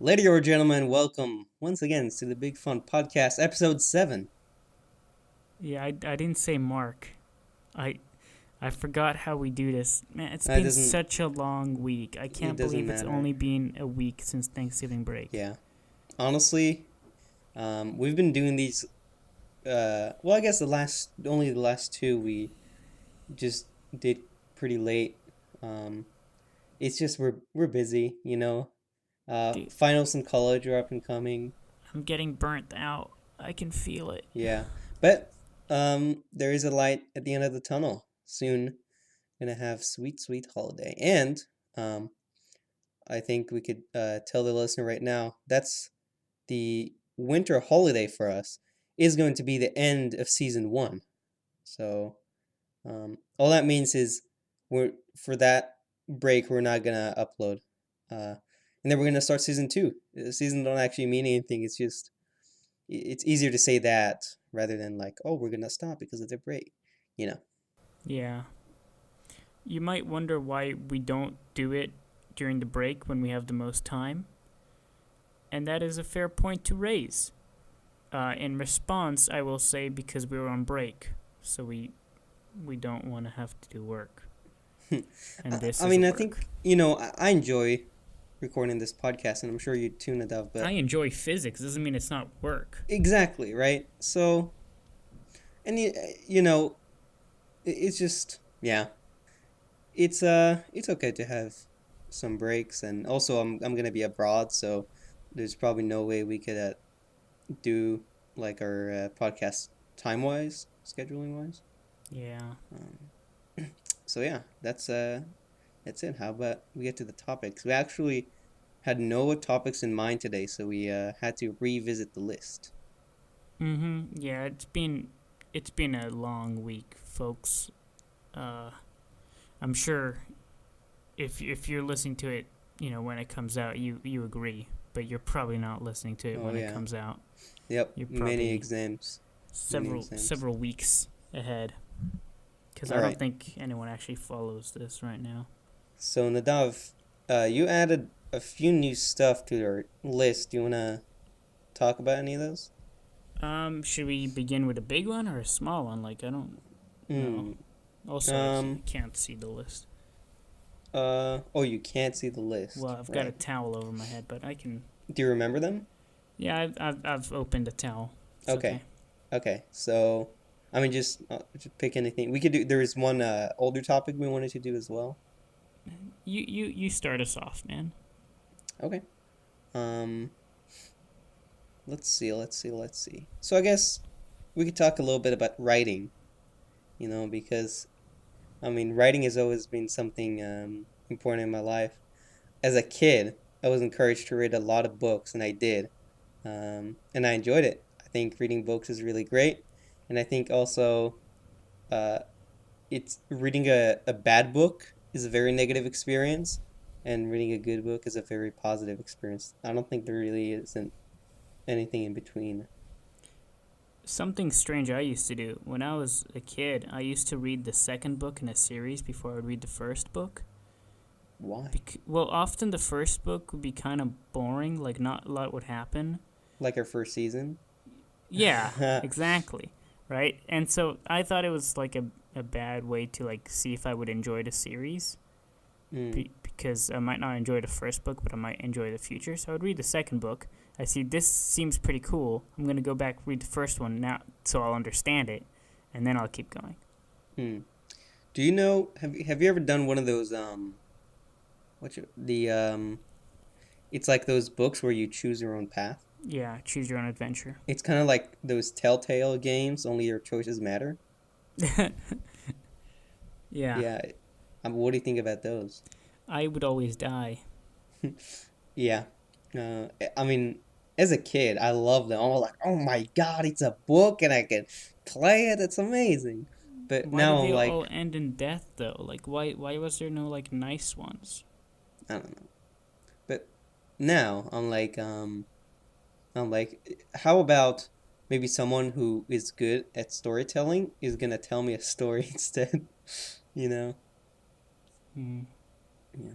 Ladies or gentlemen, welcome once again to the Big Fun Podcast, episode 7. Yeah, I didn't say Mark. I I forgot how we do this. Man, it's It been doesn't such a long week. I it can't doesn't believe it's matter. only been a week since Thanksgiving break. Yeah. Honestly, we've been doing these I guess the last two we just did pretty late. Um it's just we're busy, you know. Dude, Finals in college are up and coming. I'm getting burnt out. I can feel it. Yeah. But there is a light at the end of the tunnel. Soon gonna have sweet holiday. And um I think we could tell the listener right now that's the winter holiday for us is going to be the end of season 1. So all that means is we're for that break we're not gonna upload, uh, and then we're gonna start season 2. The season don't actually mean anything. It's just it's easier to say that rather than like, oh, we're gonna stop because of the break, you know. Yeah. You might wonder why we don't do it during the break when we have the most time. And that is a fair point to raise. In response, I will say because we were on break, so we don't want to have to do work. And this I is mean, I work. think I enjoy recording this podcast, and I'm sure you too, Nadav. I But enjoy physics. Doesn't mean it's not work. exactly right. So, and you know, it's just it's okay to have some breaks, and also I'm gonna be abroad, so there's probably no way we could do like our podcast time wise, scheduling wise. Yeah. Um, so yeah, that's it. How about we get to the topics? We actually had no topics in mind today, so we had to revisit the list. Yeah, it's been a long week, folks. Uh I'm sure if you're listening to it, when it comes out, you agree, but you're probably not listening to it Oh when it yeah, comes out. yep. You're Many probably exams, many several exams. several weeks ahead cuz All I don't right. think anyone actually follows this right now. So Nadav, you added a few new stuff to your list. Do you wanna talk about any of those? Should we begin with a big one or a small one? Like I don't know. Hmm. Also, I Um. can't see the list. Oh, you can't see the list, Well, I've got a right? tall over my head, but I can. Do you remember them? Yeah, I've opened a towel. It's Okay. okay. Okay. So, I mean, just pick anything. We could do. There is one older topic we wanted to do as well. You start us off, man. Okay. Um. Let's see. Let's see. So I guess we could talk a little bit about writing. Because I mean, writing has always been something important in my life. As a kid, I was encouraged to read a lot of books, and I did. And I enjoyed it. I think reading books is really great, and I think also uh, it's reading a bad book is a very negative experience, and reading a good book is a very positive experience. I don't think there really isn't anything in between. Something strange I used to do when I was a kid. I used to read the second book in a series before I would read the first book. Why? Well, often the first book would be kind of boring. Like not a lot would happen. Like our first season? Yeah, exactly. Right? And so I thought it was like a bad way to like see if I would enjoy the series. Mm, Because I might not enjoy the first book, but I might enjoy the future. So I would read the second book. I see this seems pretty cool. I'm gonna go back read the first one now, so I'll understand it, and then I'll keep going. mm. Do you know? Have you ever done one of those what's your, the it's like those books where you choose your own path. Yeah, choose your own adventure. It's kind of like those Telltale games, only your choices matter. Yeah, Yeah. What do you think about those? I would always die. Yeah. I mean, as a kid, I loved them. I was like, oh my God, it's a book and I can play it. It's amazing. But Why now did I'm they all like, end in death though? Like, why was there no like nice ones? I don't know. But now I'm like, how about maybe someone who is good at storytelling is gonna tell me a story instead? You know? Hmm. Yeah.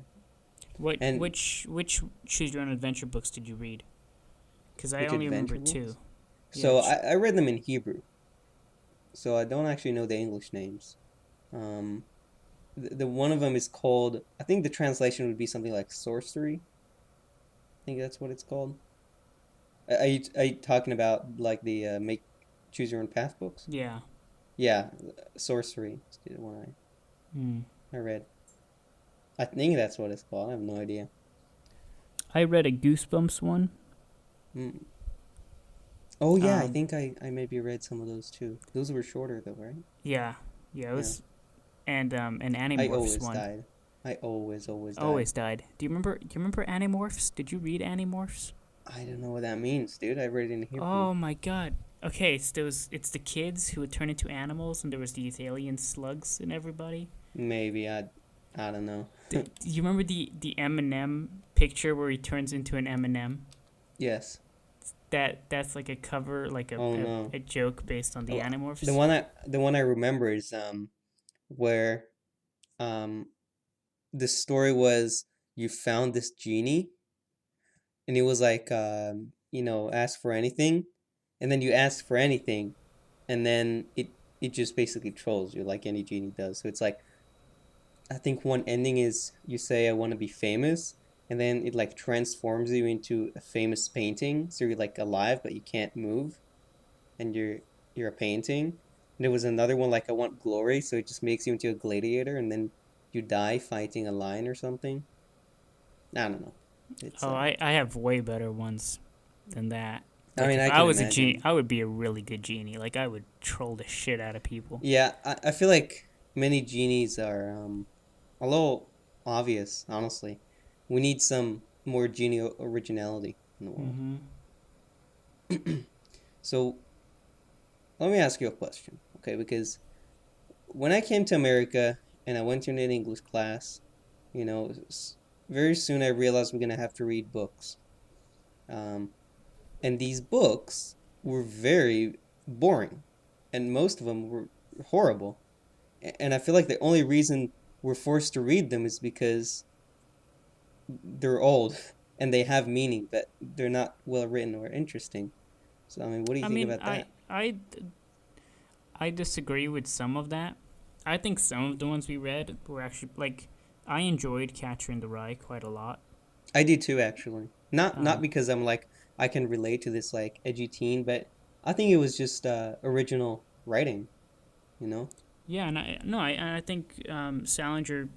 What And which choose your own adventure books did you read? Because I which only remember adventure two. books? Yeah. So I read them in Hebrew, so I don't actually know the English names. Um, the one of them is called. I think the translation would be something like sorcery. I think that's what it's called. Are you talking about like the make choose your own path books? Yeah. Yeah, sorcery is the one Hmm. I read. I think that's what it's called. I have no idea. I read a Goosebumps one. Mm. Oh yeah, I Um. think I maybe read some of those too. Those were shorter though, right? Yeah. Yeah. It Yeah. was and an I Animorphs always one. died. I always died. Always died. Do you remember Animorphs? Did you read Animorphs? I don't know what that means, dude. I read it in Hebrew. Oh my god. Okay, so it's the kids who would turn into animals, and there was these alien slugs and everybody. Maybe I don't know. Do you remember the Eminem picture where he turns into an Eminem? Yes. That's like a cover, like Oh no. a joke based on the Oh, Animorphs. the one I remember is where um the story was you found this genie and it was like ask for anything and then you ask for anything and then it just basically trolls you like any genie does. So it's like I think one ending is you say I want to be famous and then it like transforms you into a famous painting so you're like alive but you can't move and you're a painting. And there was another one like I want glory so it just makes you into a gladiator and then you die fighting a lion or something. I don't know. It's Oh, I have way better ones than that. I Like mean if I I can was a genie, imagine. I would be a really good genie. Like I would troll the shit out of people. Yeah, I feel like many genies are a little obvious, honestly. We need some more genie originality in the world. Mm-hmm. So let me ask you a question, okay? Because when I came to America and I went to an English class, you know, very soon I realized we're gonna have to read books. Um, and these books were very boring, and most of them were horrible. And I feel like the only reason we're forced to read them is because they're old and they have meaning, but they're not well written or interesting. So I mean, what do you I think mean, about that? I disagree with some of that. I think some of the ones we read were actually like I enjoyed Catcher in the Rye quite a lot. I do too, actually. Not Um, because I'm like I can relate to this like edgy teen, but I think it was just original writing, you know? yeah, and I think Salinger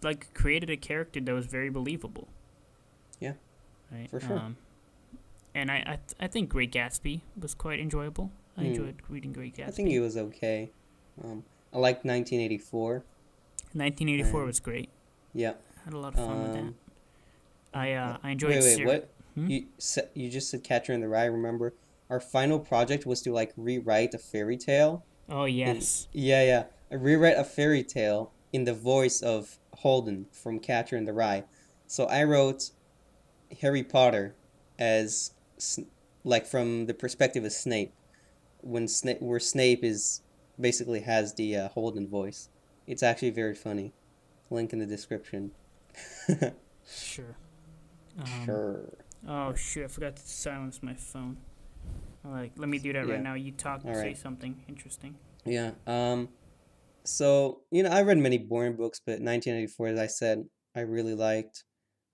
like created a character that was very believable, Yeah, right? for sure. And I think Great Gatsby was quite enjoyable. I Hmm. enjoyed reading Great I think it Gatsby. was okay. I liked 1984, 1984 and was great. yeah. I had a lot of fun with that. I enjoyed Wait, Sir. what? You just said Catcher in the Rye. Remember, our final project was to like rewrite a fairy tale Oh in yes. yeah. I rewrite a fairy tale in the voice of Holden from Catcher in the Rye. So I wrote Harry Potter as like from the perspective of Snape when Snape is basically has the Holden voice. It's actually very funny. Link in the description. Sure. Um, Sure. oh shoot! I forgot to silence my phone. Like, let me do that right Yeah. now. You talk, All say right. something interesting. Yeah. So, I read many boring books, but 1984, as I said, I really liked.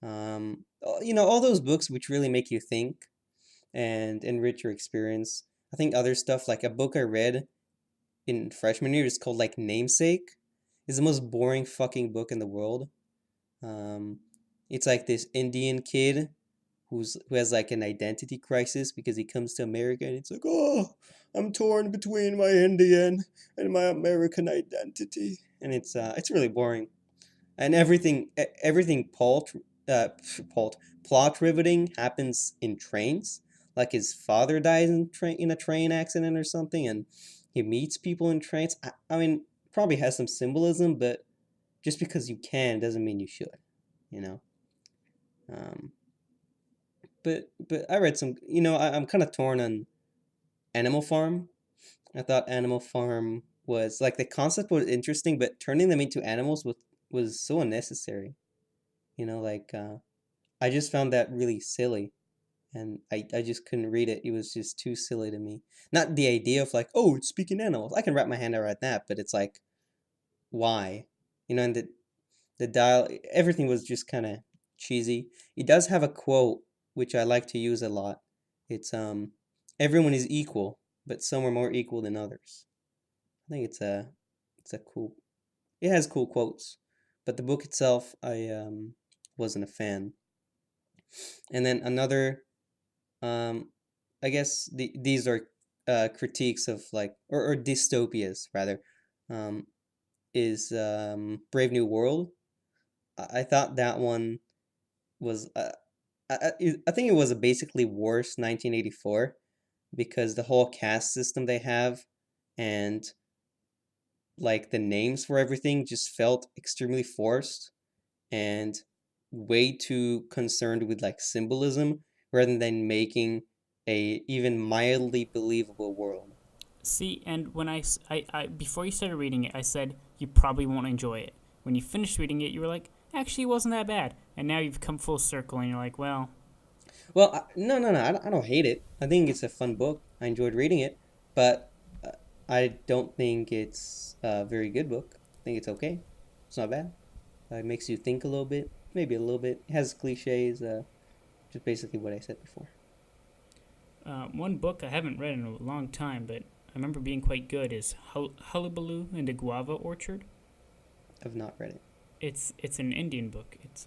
All those books which really make you think and enrich your experience. I think other stuff, like a book I read in freshman year is called like Namesake. It's the most boring fucking book in the world. Um, it's like this Indian kid who has like an identity crisis because he comes to America and it's like, oh, I'm torn between my Indian and my American identity, and it's really boring. And everything plot riveting happens in trains. Like his father dies in a train accident or something, and he meets people in trains. I mean, probably has some symbolism, but just because you can doesn't mean you should, you know. Um, but I read some. I'm kind of torn on Animal Farm. I thought Animal Farm was like the concept was interesting, but turning them into animals was so unnecessary. Like I just found that really silly, and I just couldn't read it. It was just too silly to me. Not the idea of like, oh, it's speaking animals. I can wrap my hand around that, but it's like, why? And the dial, everything was just kind of cheesy. It does have a quote which I like to use a lot. It's everyone is equal, but some are more equal than others. I think it's a cool. It has cool quotes, but the book itself, I wasn't a fan. And then another, um, I guess these are critiques of like or dystopias rather, um, is Brave New World. I thought that one was I think it was a basically worse 1984 because the whole caste system they have and like the names for everything just felt extremely forced and way too concerned with like symbolism rather than making a even mildly believable world. See, and when before you started reading it, I said you probably won't enjoy it. When you finished reading it, you were like, actually, it wasn't that bad. And now you've come full circle, and you're like, well, Well, no, no, no, I don't hate it. I think it's a fun book. I enjoyed reading it, but I don't think it's a very good book. I think it's okay. It's not bad. It makes you think a little bit, maybe a little bit. It has cliches, just basically what I said before. one book I haven't read in a long time, but I remember being quite good is Hullabaloo in the Guava Orchard. I've not read it. It's an Indian book. It's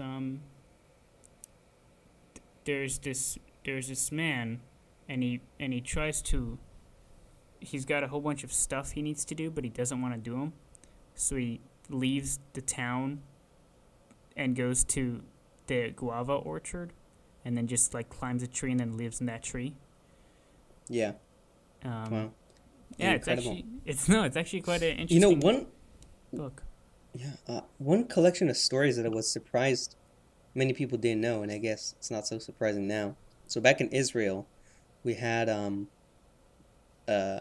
there's this man, and he tries to. He's got a whole bunch of stuff he needs to do, but he doesn't want to do them. So he leaves the town and goes to the guava orchard, and then just like climbs a tree and then lives in that tree. Yeah. Um, Wow. yeah, Incredible. it's actually quite an You know, interesting one book. yeah, one collection of stories that I was surprised many people didn't know, and I guess it's not so surprising now. So back in Israel, we had uh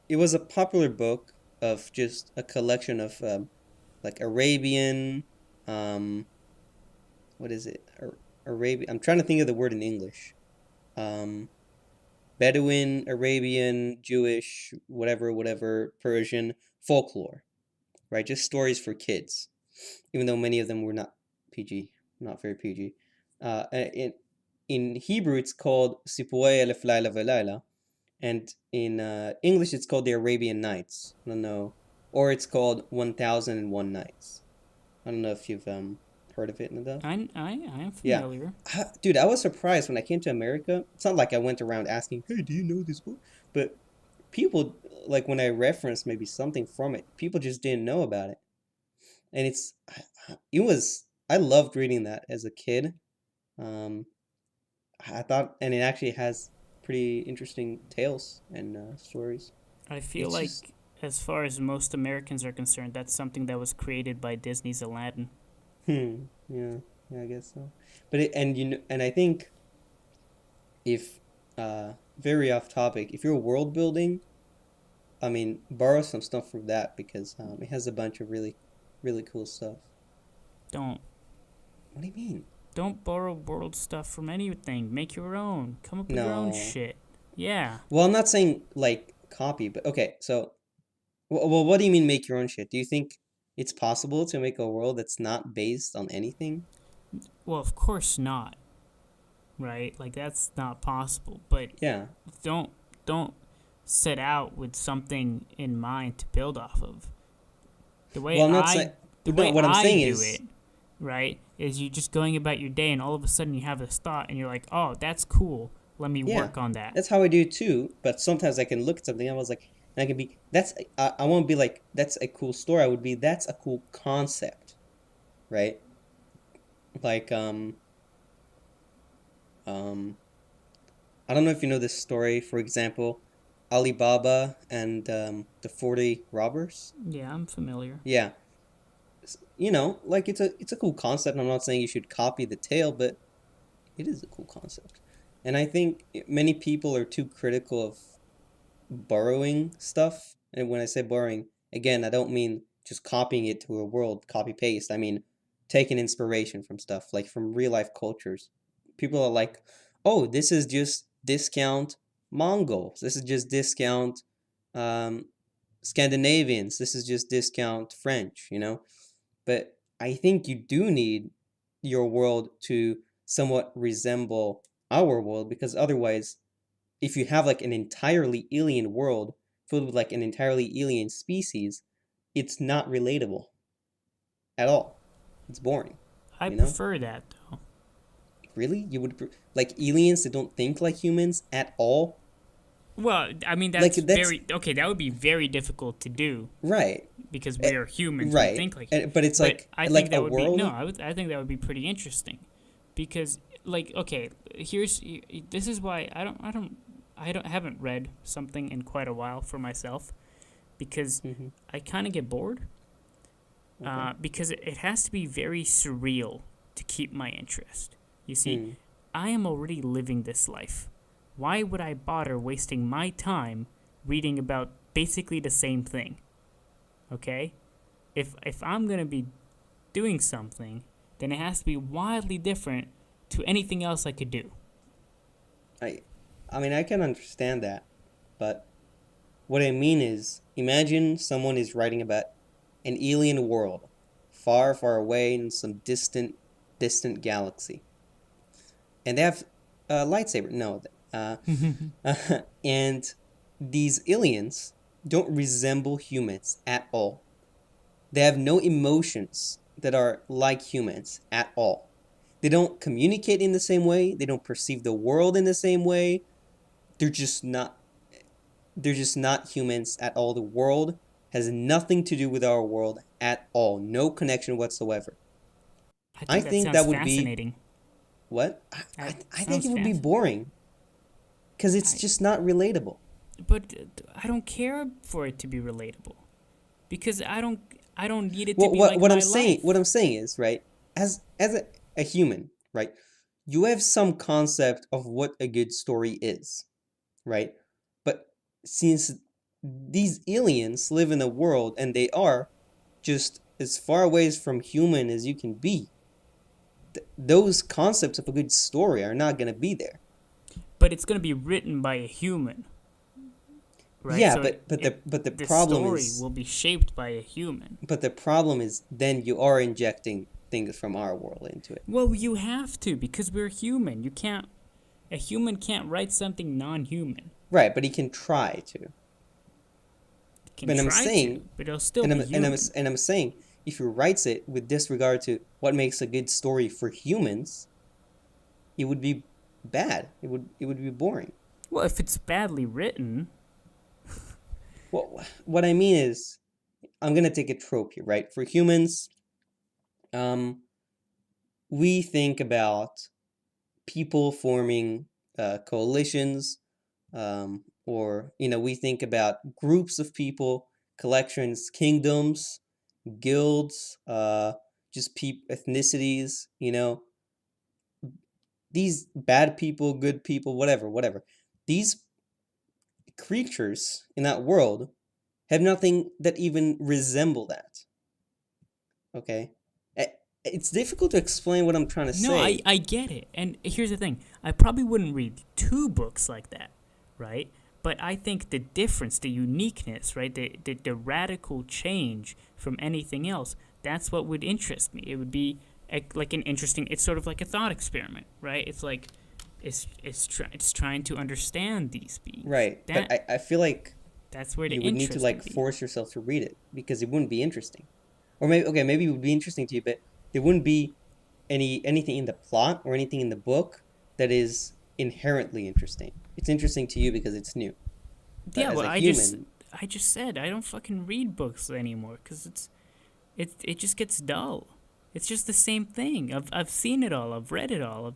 it was a popular book of just a collection of like Arabian um what is it? Arabian. I'm trying to think of the word in English. Um Bedouin, Arabian, Jewish, whatever, whatever, Persian folklore, right? Just stories for kids, even though many of them were not PG, not very PG. In Hebrew, it's called Sipoy Elef Laila Velaila, and in English, it's called the Arabian Nights. I don't know, or it's called 1001 Nights. I don't know if you've heard of it, Nadav. I am Yeah, familiar. dude, I was surprised when I came to America. It's not like I went around asking, "Hey, do you know this book?" But people, like when I referenced maybe something from it, people just didn't know about it. And it was I loved reading that as a kid. Um, I thought, and it actually has pretty interesting tales and stories. I feel It's just, like, as far as most Americans are concerned, that's something that was created by Disney's Aladdin. yeah, yeah, I guess so. But and I think if very off topic, if you're world building, I mean, borrow some stuff from that because it has a bunch of really, really cool stuff. Don't What do you mean? don't borrow world stuff from anything. Make your own. Come up with your own No. shit. Yeah. Well, I'm not saying like copy, but okay. So, well, what do you mean make your own shit? Do you think it's possible to make a world that's not based on anything? Well, of course not. Right? Like that's not possible. But Yeah. don't don't set out with something in mind to build off of. The way Well, I'm not saying. I the No, way what I'm I saying do is, it, right, is you just going about your day and all of a sudden you have this thought and you're like, "Oh, that's cool. Let me yeah, work on that." that's how I do too. But sometimes I can look at something and I was like, and I can be, I won't be like, that's a cool story. I would be, that's a cool concept, right? Like, um, I don't know if you know this story. For example, Alibaba and the 40 robbers. Yeah, I'm familiar. Yeah, like it's a cool concept. I'm not saying you should copy the tale, but it is a cool concept. And I think many people are too critical of borrowing stuff. And when I say borrowing, again, I don't mean just copying it to a world, copy paste. I mean taking inspiration from stuff, like from real life cultures. People are like, oh, this is just discount Mongols. This is just discount um, Scandinavians. This is just discount French, you know? But I think you do need your world to somewhat resemble our world, because otherwise, if you have like an entirely alien world filled with like an entirely alien species, it's not relatable at all. It's boring, I you know? prefer that though. Really? You would like aliens that don't think like humans at all? Well, I mean Like that's that's very okay. That would be very difficult to do right. because Eh, we are humans. We right. think like, But it's but I like think a that would be no. world. I think that would be pretty interesting, because like okay, here's this is why I haven't read something in quite a while for myself, because Mhm. I kind of get bored. Okay. Because it has to be very surreal to keep my interest. You see, Hmm. I am already living this life. Why would I bother wasting my time reading about basically the same thing? Okay? If I'm going to be doing something, then it has to be wildly different to anything else I could do. I I mean I can understand that, but what I mean is imagine someone is writing about an alien world far, far away in some distant galaxy. And they have a lightsaber. No. Uh, and these aliens don't resemble humans at all. They have no emotions that are like humans at all. They don't communicate in the same way. They don't perceive the world in the same way. They're just not they're just not humans at all. The world has nothing to do with our world at all. No connection whatsoever. I I think that think sounds that would be fascinating. what? That I think it sounds would be fascinating. boring because it's I just not relatable. but I don't care for it to be relatable, because I don't need it to Well, be like my what life. I'm saying is, right, as a human, right, you have some concept of what a good story is, right? But since these aliens live in a world and they are just as far away from human as you can be, those concepts of a good story are not going to be there. But it's going to be written by a human, right? Yeah, So but the the problem story is will be shaped by a human. then you are injecting things from our world into it. Well, you have to, because we're human. You can't A human can't write something non-human. Right, but he can try to. It can But I'm try to, saying but it'll still be human. and I'm saying if he writes it with disregard to what makes a good story for humans, it would be bad. It would be boring. Well, if it's badly written, What I mean is I'm gonna take a trope here, right? For humans, um, we think about people forming coalitions, or we think about groups of people, collections, kingdoms, guilds, just ethnicities. These bad people, good people, whatever, whatever. These creatures in that world have nothing that even resemble that. Okay, it's difficult to explain what I'm trying to no, say. I get it. And here's the thing: I probably wouldn't read two books like that, right? But I think the difference, the uniqueness, right, the radical change from anything else, that's what would interest me. It would be like an interesting. It's sort of like a thought experiment, right? It's like it's trying to understand these beings. Right, but I feel like That's where the you would need to interest like would be. force yourself to read it because it wouldn't be interesting. Or maybe okay, maybe it would be interesting to you, but there wouldn't be anything in the plot or anything in the book that is inherently interesting. It's interesting to you because it's new. But Yeah, as well, a human, I just said I don't fucking read books anymore because it just gets dull. It's just the same thing. I've seen it all. I've read it all.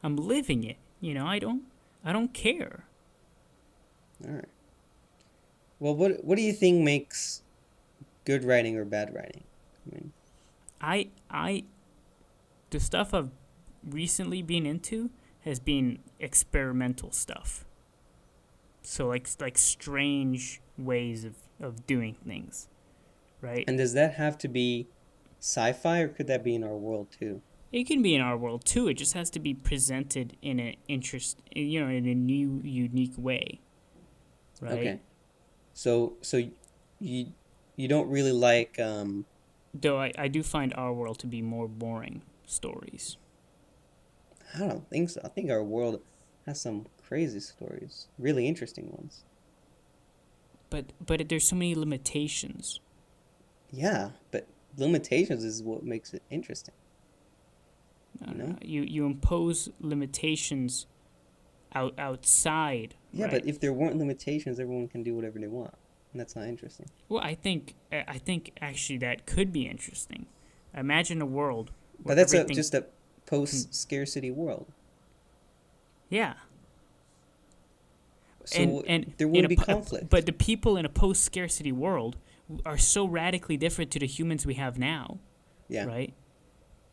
I'm living it. I don't care. all right. Well, what do you think makes good writing or bad writing? I mean, I the stuff I've recently been into has been experimental stuff. So like strange ways of doing things, right? and does that have to be sci-fi, or could that be in our world too? It can be in our world too. It just has to be presented in in a new, unique way, right? Okay. So you you don't really like Though I do find our world to be more boring stories. I don't think so. I think our world has some crazy stories, really interesting ones. But there's so many limitations. Yeah, but limitations is what makes it interesting, No, you no, know? no. You impose limitations outside, Yeah, but right? if there weren't limitations, everyone can do whatever they want. And that's not interesting. Well, I think actually that could be interesting. Imagine a world But where that's a everything just a can, post-scarcity world. yeah, So and there in wouldn't be but conflict. the people in a post scarcity world are so radically different to the humans we have now, Yeah. right?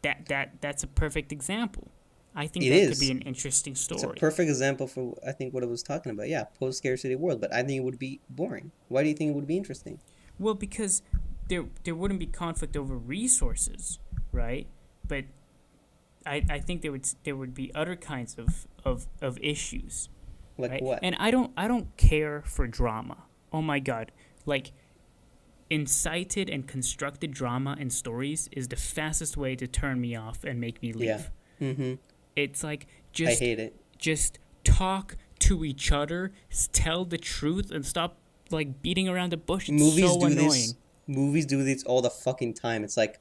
That's a perfect example. I think It that could be is. an interesting It's a story. perfect example for I think what I was talking about. Yeah, post-scarcity world, but I think it would be boring. Why do you think it would be interesting? Well, because there wouldn't be conflict over resources, right? But I think there would be other kinds of issues, Like right? what? And I don't care for drama. Oh my god. Like incited and constructed drama and stories is the fastest way to turn me off and make me Yeah. leave. Mm-hmm. It's like I just hate it. just talk to each other, tell the truth and stop like beating around the bush. It's Movies so do annoying. this. Movies do this all the fucking time. It's like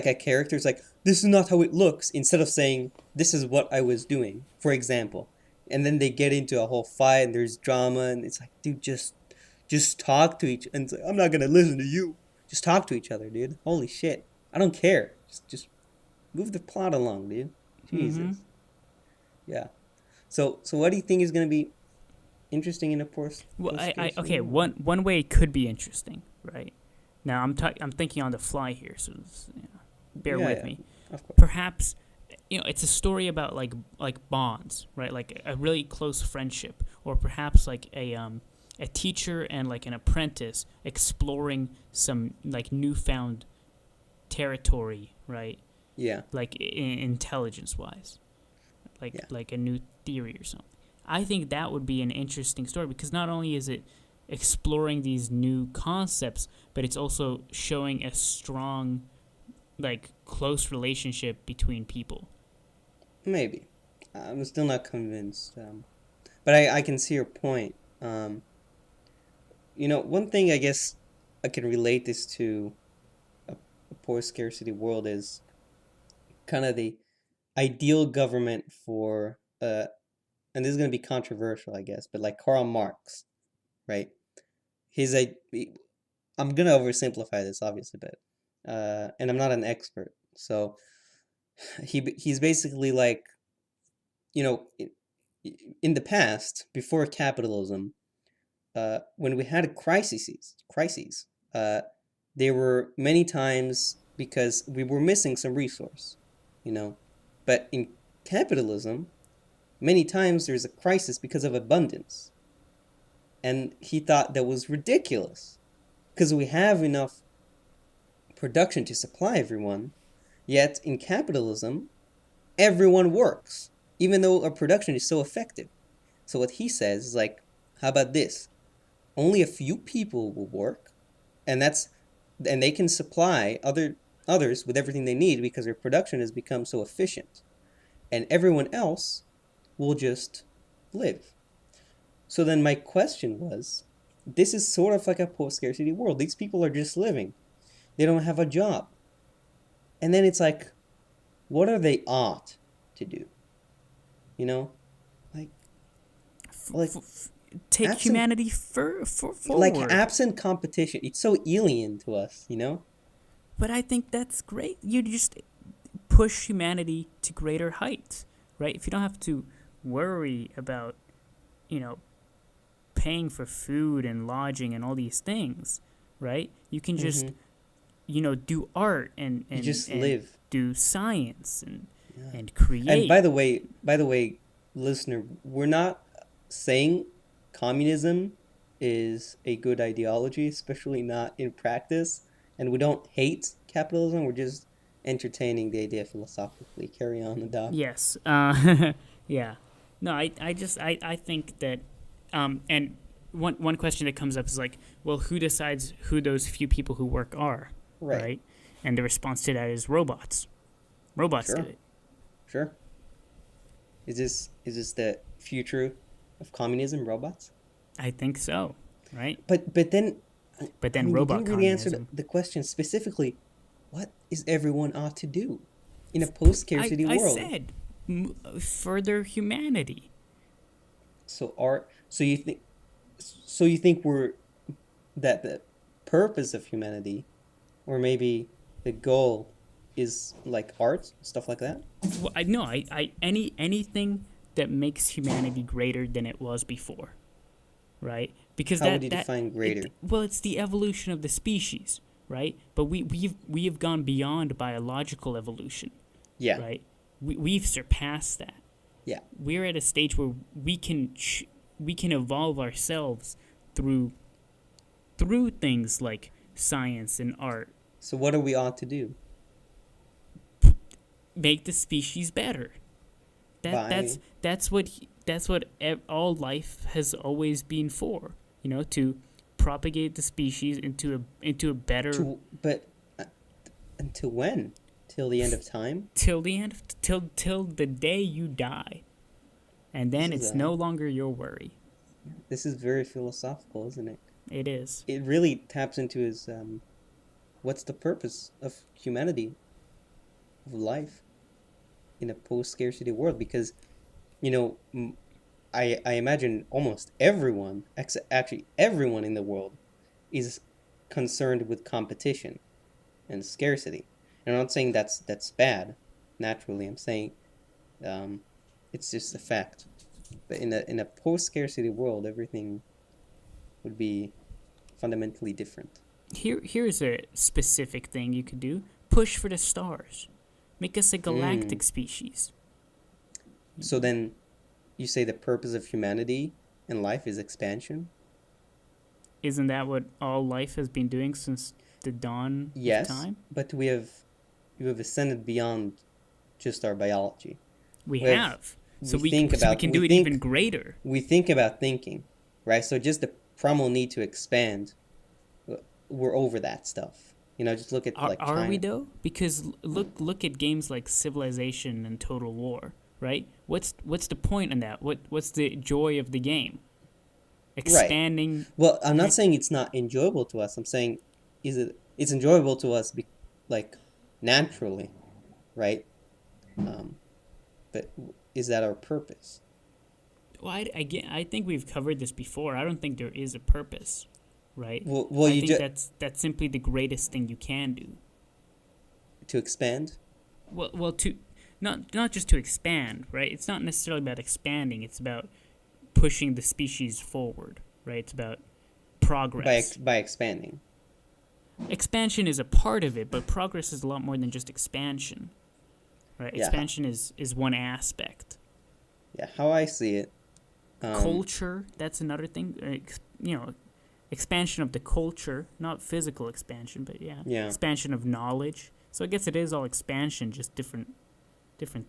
a character is like, this is not how it looks, instead of saying, this is what I was doing, for example. And then they get into a whole fight and there's drama and it's like, dude, just talk to each and it's like, I'm not gonna listen to you. Just talk to each other, dude. Holy shit. I don't care. Just move the plot along, dude. Mm-hmm. Jesus. Yeah. So what do you think is gonna be interesting in a Well, post I scarcity okay. world? One way it could be interesting, right? Now I'm thinking on the fly here, so bear Yeah, with yeah. me. Of course. Perhaps it's a story about like bonds, right? Like a really close friendship, or perhaps like a teacher and like an apprentice exploring some like newfound territory, right? Yeah. Like intelligence wise, like Yeah. like a new theory or something. I think that would be an interesting story because not only is it exploring these new concepts, but it's also showing a strong, like, close relationship between people. Maybe. I'm still not convinced. But I can see your point. One thing I guess I can relate this to a post scarcity world is kind of the ideal government for and this is going to be controversial, I guess, but like Karl Marx, right? His I I'm gonna oversimplify this, obviously, but and I'm not an expert, so he's basically like, you know, in the past, before capitalism, when we had crises, uh, there were many times because we were missing some resource, you know. But in capitalism, many times there's a crisis because of abundance. And he thought that was ridiculous because we have enough production to supply everyone, yet in capitalism, everyone works, even though our production is so effective. So what he says is like, how about this? Only a few people will work, and they can supply others with everything they need because their production has become so efficient, and everyone else will just live. So then my question was, this is sort of like a post-scarcity world. These people are just living. They don't have a job. And then it's like, what are they ought to do? You know? Like F- like f- f- take absent humanity like forward. absent competition. It's so alien to us, you know? But I think that's great. You just push humanity to greater heights, right? If you don't have to worry about, you know, paying for food and lodging and all these things, right? You can just, Mhm. do art and You and just and live. do science Yeah. and And create. by the way, listener, we're not saying communism is a good ideology, especially not in practice. and we don't hate capitalism. We're just entertaining the idea philosophically. Carry on, the doc. Yes. Yeah. No, I think that, and one question that comes up is like, well, who decides who those few people who work are, Right. right? And the response to that is robots. Robots do Sure. it. Sure. Is this the future of communism? Robots? I think so, right? But then, But I then mean, you robot didn't really answer communism. the question specifically. What is everyone ought to do in a post-scarcity I world? said further humanity. So are so you think we're that the purpose of humanity, or maybe the goal, is like art, stuff like that? Well, I no, I anything that makes humanity greater than it was before, right? Because How would you define it, greater? well, it's the evolution of the species, right? But we have gone beyond biological evolution, Yeah. right? We've surpassed that. Yeah. We're at a stage where we can evolve ourselves through things like science and art, So what do we ought to do? make the species better. By That's what all life has always been for. You know, to propagate the species into a better to but until when? Till the end of time? till the end till the day you die, and then This is it's no longer your worry. this is very philosophical, isn't it? It is. It really taps into his what's the purpose of humanity, of life in a post-scarcity world? Because I imagine almost everyone, actually everyone in the world, is concerned with competition and scarcity. And I'm not saying that's bad. Naturally, I'm saying it's just a fact. But in a post-scarcity world, everything would be fundamentally different. Here's a specific thing you could do: push for the stars, make us a Mm. galactic species. So then, you say the purpose of humanity and life is expansion? Isn't that what all life has been doing since the dawn of Yes, time? but we have ascended beyond just our biology. We We have have. we think So we about can we do it even think greater. we think about thinking, right? So just the primal need to expand, we're over that stuff. Just look at like Are we China. though? Because look at games like Civilization and Total War, right? What's the point in that? What's the joy of the game? Right. Expanding. Well, I'm not saying it's not enjoyable to us. I'm saying it's enjoyable to us like naturally, right? Um, but is that our purpose? Well, I think we've covered this before. I don't think there is a purpose, right? Well, I you think just that's simply the greatest thing you can do. to expand. Well, to not just to expand, right? It's not necessarily about expanding. It's about pushing the species forward, right? It's about progress. By expanding. Expansion is a part of it, but progress is a lot more than just expansion, right? Yeah, Expansion is one aspect. yeah. How I see it. Culture, that's another thing. Expansion of the culture, not physical expansion, but yeah, Yeah, expansion of knowledge. So I guess it is all expansion, just different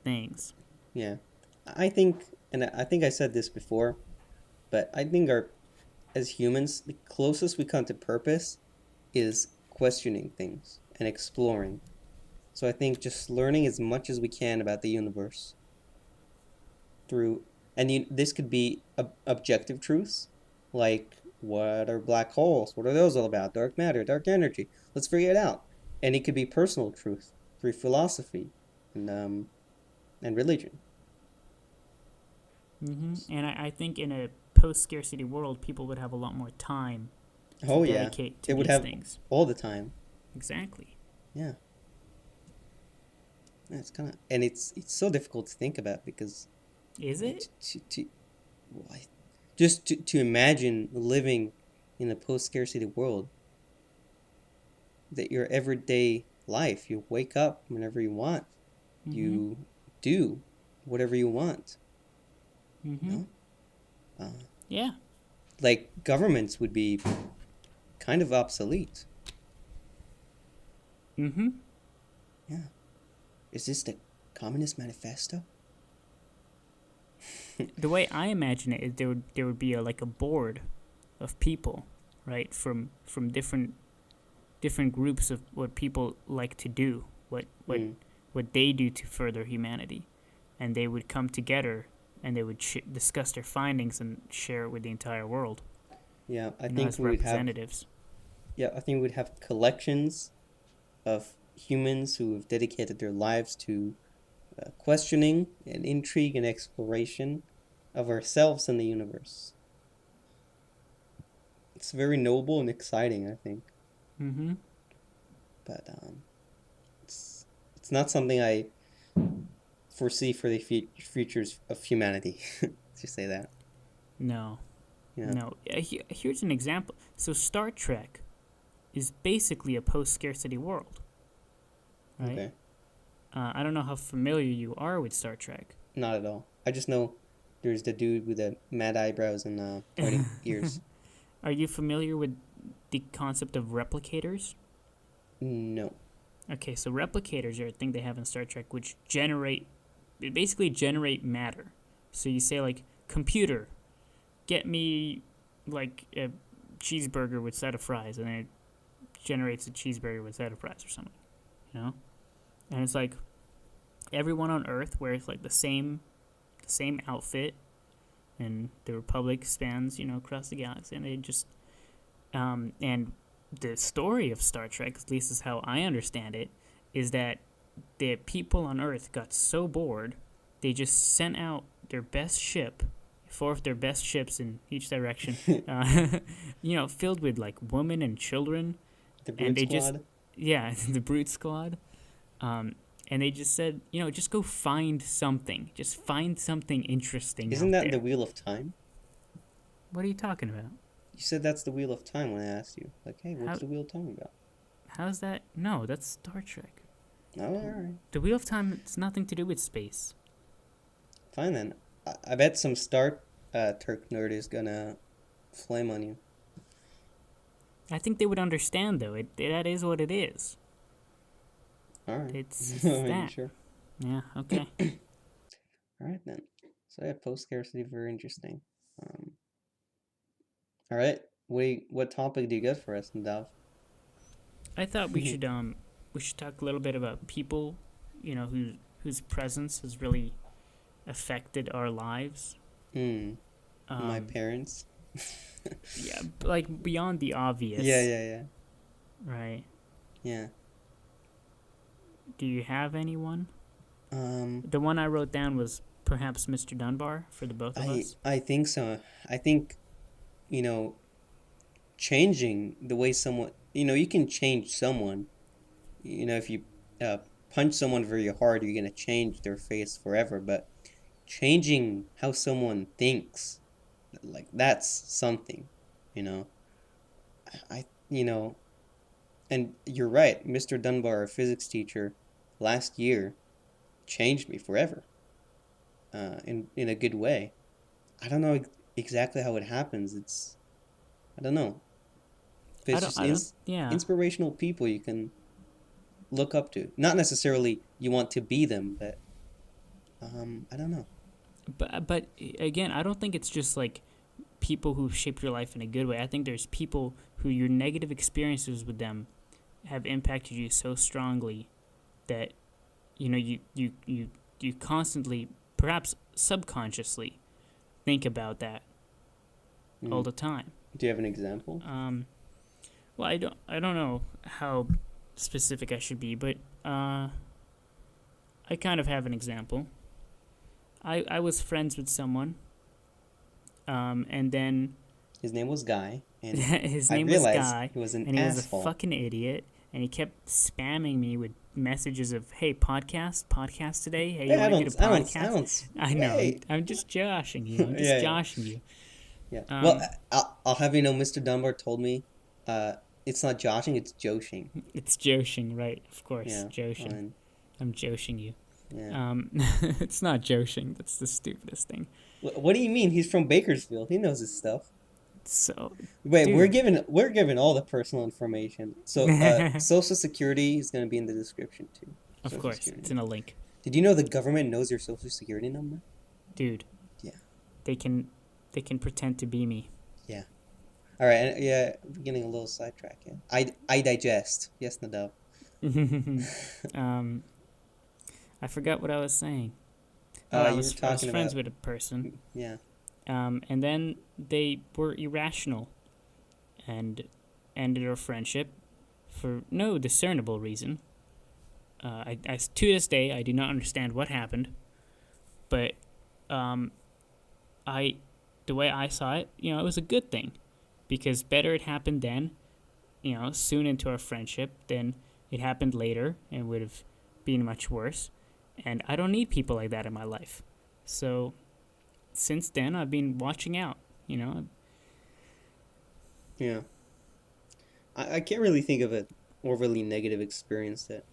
things. yeah. I think, and I think I said this before, but I think as humans, the closest we come to purpose is questioning things and exploring. So I think just learning as much as we can about the universe through, and this could be objective truths, like what are black holes? What are those all about? Dark matter, dark energy. Let's figure it out. And it could be personal truth through philosophy and religion. And I think in a post scarcity world, people would have a lot more time to Oh yeah, dedicate to it would these have things. all the time. Exactly. Yeah, it's kind of, and it's so difficult to think about because Is it? well, just to imagine living in a post-scarcity world, that your everyday life, you wake up whenever you want, you do whatever you want. Mm-hmm. Uh, Yeah. like governments would be kind of obsolete. Mm-hmm. Yeah. Is this the Communist Manifesto? The way I imagine it is there would be like a board of people, right, from different groups of what people like to do, Mm. what they do to further humanity, and they would come together and they would discuss their findings and share it with the entire world, Yeah, as representatives. I think we'd have collections of humans who have dedicated their lives to questioning and intrigue and exploration of ourselves and the universe. It's very noble and exciting, I think. Mm-hmm. But it's not something I foresee for the futures of humanity. Let's just say that. No, Yeah. no. Here's an example. So Star Trek is basically a post-scarcity world, right? Okay. I don't know how familiar you are with Star Trek. Not at all. I just know there's the dude with the mad eyebrows and pointing ears. Are you familiar with the concept of replicators? No. Okay, so replicators are a thing they have in Star Trek, which basically generate matter. So you say like, computer, get me like a cheeseburger with side of fries, and then it generates a cheeseburger with side of fries or something, you know? And it's like everyone on Earth wears like the same outfit, and the Republic spans across the galaxy, and they just and the story of Star Trek, at least is how I understand it, is that the people on Earth got so bored, they just sent out their best ship, four of their best ships in each direction, filled with like women and children, The and Brute they Squad. the Brute Squad, and they just said, just go find something, just find something interesting. Isn't out that there. the Wheel of Time? What are you talking about? You said that's the Wheel of Time when I asked you. Like, hey, what's How- the Wheel of Time about? How's that? No, that's Star Trek. Oh, alright. The Wheel of Time has nothing to do with space. Fine then. I bet some Star Trek nerd is gonna flame on you. I think they would understand, though. That is what it is. Alright. It's I mean, that. sure. Yeah, okay. Alright then. So yeah, post scarcity, very interesting. Um, alright. What topic do you got for us, Nadav? I thought we should talk a little bit about people, whose presence has really affected our lives. My Um, parents. yeah, like beyond the obvious. Yeah. Right. Yeah. Do you have anyone? Um, The one I wrote down was perhaps Mr. Dunbar for the both of us. I think so. I think, you know, changing the way someone, you can change someone. If you punch someone very hard, you're gonna change their face forever. But changing how someone thinks, like that's something, you know. And you're right, Mr. Dunbar, our physics teacher, last year changed me forever. In a good way. I don't know exactly how it happens. I don't know. But it's just Yeah. inspirational people you can look up to. Not necessarily you want to be them, but I don't know. But again, I don't think it's just like people who've shaped your life in a good way. I think there's people who your negative experiences with them have impacted you so strongly that you constantly, perhaps subconsciously, think about that all the time. Do you have an example? Well, I don't know how specific I should be, but I kind of have an example. I was friends with someone, and then His name was Guy, and his I name was realized Guy, he was an and he was a asshole. fucking idiot, and he kept spamming me with messages of, "Hey, podcast today. Hey, you Hey, want to get a podcast?" I don't. I know. Hey. I'm just joshing you. I'm just Yeah. joshing you. Yeah. Um, Well, I'll have you know, Mr. Dunbar told me, it's not joshing, it's joshing. It's joshing, right? Of course, Yeah. joshing. And, I'm joshing you. yeah. It's not joshing. That's the stupidest thing. What do you mean? He's from Bakersfield. He knows his stuff. So, Wait, dude, we're given all the personal information. So, Social Security is gonna be in the description too. of Social course, Security it's in number. a link. Did you know the government knows your Social Security number? Dude, Yeah. they can they can pretend to be me. Yeah. All right. Yeah, we're getting a little sidetracked. Yeah. I digest. Yes, Nadav. um, I forgot what I was saying. Oh, I You were was talking friends about with a person, yeah. and then they were irrational and ended our friendship for no discernible reason. To this day, I do not understand what happened, but um, I, the way I saw it, it was a good thing, because better it happened then, soon into our friendship, than it happened later and would have been much worse. And I don't need people like that in my life. So since then, I've been watching out. You know, Yeah. I can't really think of an overly negative experience that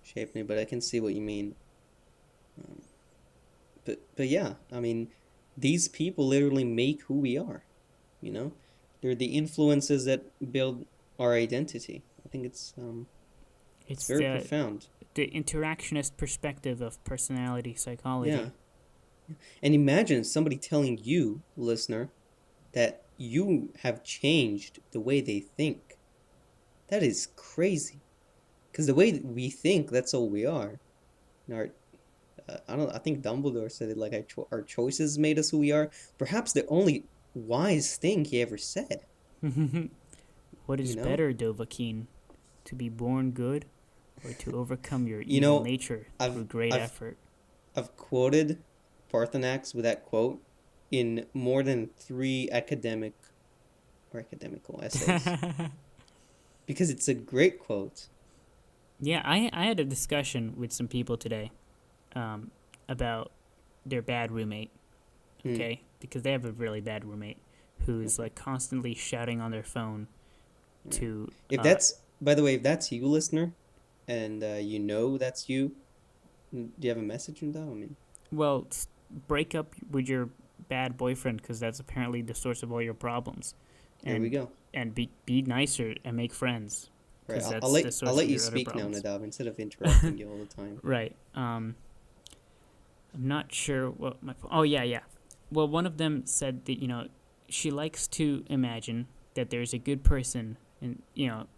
shaped me, but I can see what you mean. Um, but yeah, I mean, these people literally make who we are. You know, they're the influences that build our identity. I think it's it's very profound. the interactionist perspective of personality Yeah. psychology. And imagine somebody telling you, listener, that you have changed the way they think. That is crazy. Because the way that we think, that's all we are. Our, I don't. I think Dumbledore said it like our choices made us who we are. Perhaps the only wise thing he ever said. What You is know. better, Dovahkiin, to be born good or to overcome your You evil know. nature I've through great I've effort? I've quoted Parthenax with that quote in more than three academical essays because it's a great quote. Yeah, I had a discussion with some people today um, about their bad roommate, Hmm. okay? Because they have a really bad roommate who's Okay. like constantly shouting on their phone Right. to, If that's, by the way, if that's you, listener, and you know that's you, do you have a message in that? I mean, well, break up with your bad boyfriend because that's apparently the source of all your problems. here we And go. be nicer and make friends Right. because I'll that's the let I'll source let of you your other speak now, problems. Nadav, instead of interrupting you all the time. Right. I'm not sure what my. Oh, yeah, yeah. Well, one of them said that, she likes to imagine that there's a good person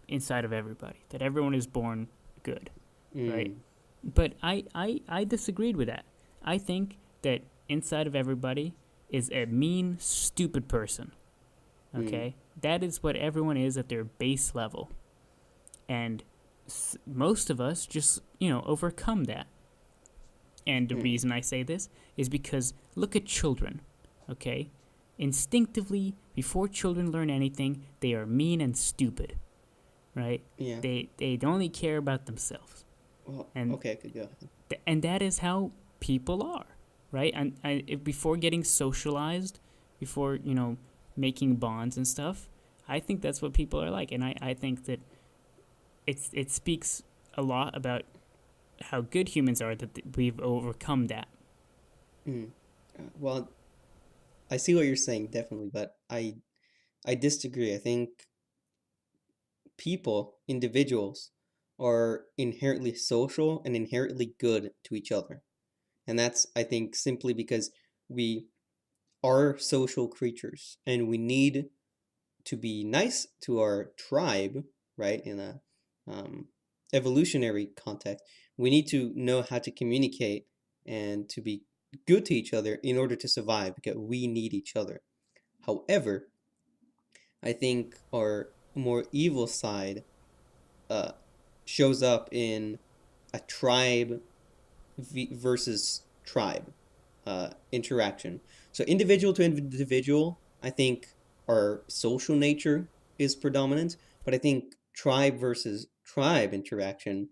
inside of everybody, that everyone is born good, right? Mm. But I disagreed with that. I think that inside of everybody is a mean, stupid person, Mm. okay? That is what everyone is at their base level. And most of us just, overcome that. And the Mm. reason I say this is because look at children, okay? Instinctively, before children learn anything, they are mean and stupid, right? Yeah. They only care about themselves, Well, and okay, I could go ahead. and that is how people are, right? And before getting socialized, before making bonds and stuff, I think that's what people are like, and I think that it speaks a lot about how good humans are that we've overcome that. Mm. Well, I see what you're saying, definitely, but I disagree. I think people, individuals, are inherently social and inherently good to each other. And that's, I think, simply because we are social creatures and we need to be nice to our tribe, right? In a um, evolutionary context, we need to know how to communicate and to be good to each other in order to survive because we need each other. However, I think our more evil side uh, shows up in a tribe versus tribe interaction. So individual to individual, I think our social nature is predominant, but I think tribe versus tribe interaction,